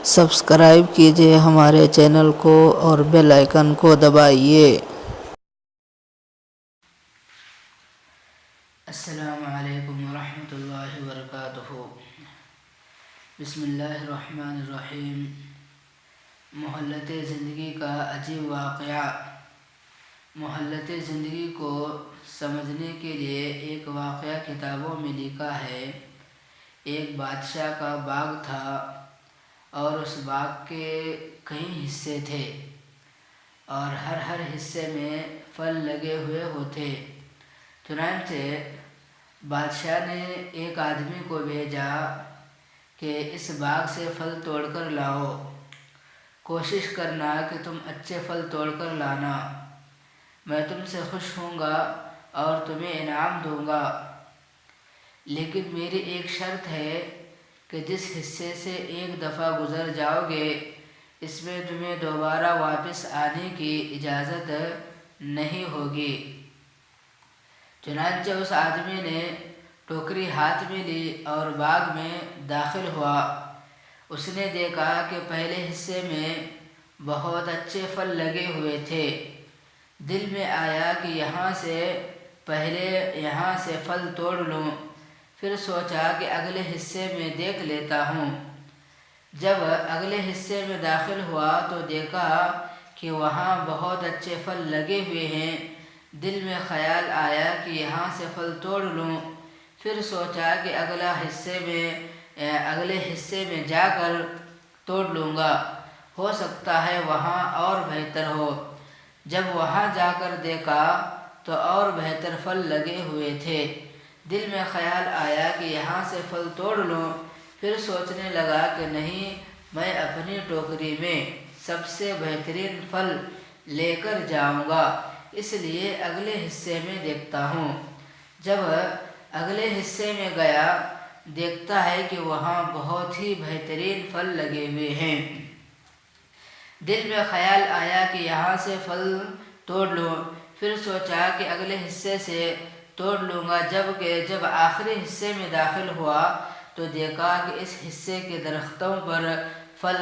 Subscribe کیجیے ہمارے channel کو اور بیل آئیکن کو دبائیے۔ السلام علیکم ورحمۃ اللہ وبرکاتہ۔ بسم اللہ الرحمن الرحیم۔ مہلت زندگی کا عجیب واقعہ۔ مہلت زندگی کو سمجھنے کے لیے ایک واقعہ کتابوں میں لکھا ہے۔ ایک بادشاہ کا باغ تھا اور اس باغ کے کئی حصے تھے اور ہر حصے میں پھل لگے ہوئے ہوتے۔ چنانچہ بادشاہ نے ایک آدمی کو بھیجا کہ اس باغ سے پھل توڑ کر لاؤ، کوشش کرنا کہ تم اچھے پھل توڑ کر لانا، میں تم سے خوش ہوں گا اور تمہیں انعام دوں گا، لیکن میری ایک شرط ہے کہ جس حصے سے ایک دفعہ گزر جاؤ گے اس میں تمہیں دوبارہ واپس آنے کی اجازت نہیں ہوگی۔ چنانچہ اس آدمی نے ٹوکری ہاتھ میں لی اور باغ میں داخل ہوا۔ اس نے دیکھا کہ پہلے حصے میں بہت اچھے پھل لگے ہوئے تھے۔ دل میں آیا کہ یہاں سے پھل توڑ لوں، پھر سوچا کہ اگلے حصے میں دیکھ لیتا ہوں۔ جب اگلے حصے میں داخل ہوا تو دیکھا کہ وہاں بہت اچھے پھل لگے ہوئے ہیں۔ دل میں خیال آیا کہ یہاں سے پھل توڑ لوں، پھر سوچا کہ اگلے حصے میں جا کر توڑ لوں گا، ہو سکتا ہے وہاں اور بہتر ہو۔ جب وہاں جا کر دیکھا تو اور بہتر پھل لگے ہوئے تھے۔ دل میں خیال آیا کہ یہاں سے پھل توڑ لوں، پھر سوچنے لگا کہ نہیں، میں اپنی ٹوکری میں سب سے بہترین پھل لے کر جاؤں گا، اس لیے اگلے حصے میں دیکھتا ہوں۔ جب اگلے حصے میں گیا دیکھتا ہے کہ وہاں بہت ہی بہترین پھل لگے ہوئے ہیں۔ دل میں خیال آیا کہ یہاں سے پھل توڑ لوں، پھر سوچا کہ اگلے حصے سے توڑ لوں گا۔ جب آخری حصے میں داخل ہوا تو دیکھا کہ اس حصے کے درختوں پر پھل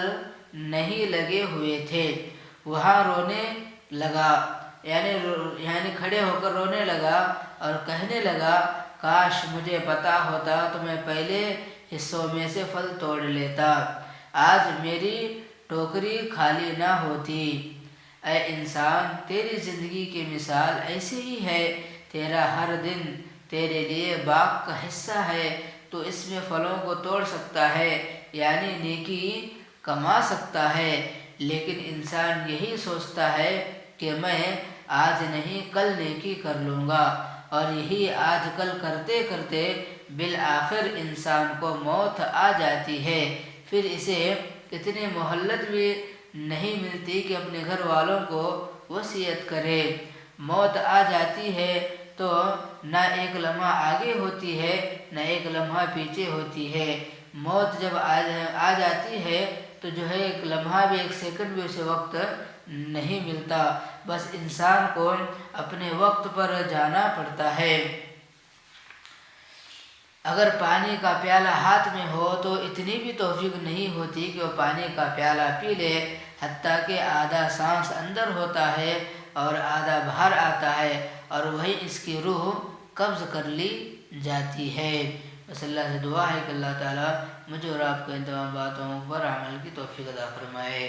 نہیں لگے ہوئے تھے۔ وہاں رونے لگا، یعنی کھڑے ہو کر رونے لگا اور کہنے لگا، کاش مجھے پتا ہوتا تو میں پہلے حصوں میں سے پھل توڑ لیتا، آج میری ٹوکری خالی نہ ہوتی۔ اے انسان، تیری زندگی کی مثال ایسی ہی ہے۔ تیرا ہر دن تیرے لیے باغ کا حصہ ہے، تو اس میں پھلوں کو توڑ سکتا ہے، یعنی نیکی کما سکتا ہے، لیکن انسان یہی سوچتا ہے کہ میں آج نہیں کل نیکی کر لوں گا، اور یہی آج کل کرتے کرتے بالآخر انسان کو موت آ جاتی ہے، پھر اسے اتنی مہلت بھی نہیں ملتی کہ اپنے گھر والوں کو وصیت کرے۔ موت آ جاتی ہے تو نہ ایک لمحہ آگے ہوتی ہے نہ ایک لمحہ پیچھے ہوتی ہے۔ موت جب آ جاتی ہے تو ایک لمحہ بھی، ایک سیکنڈ بھی اسے وقت نہیں ملتا، بس انسان کو اپنے وقت پر جانا پڑتا ہے۔ اگر پانی کا پیالہ ہاتھ میں ہو تو اتنی بھی توفیق نہیں ہوتی کہ وہ پانی کا پیالہ پی لے، حتیٰ کہ آدھا سانس اندر ہوتا ہے اور آدھا باہر آتا ہے، اور وہی اس کی روح قبض کر لی جاتی ہے۔ بس اللہ سے دعا ہے کہ اللہ تعالیٰ مجھے اور آپ کو ان تمام باتوں پر عمل کی توفیق عطا فرمائے۔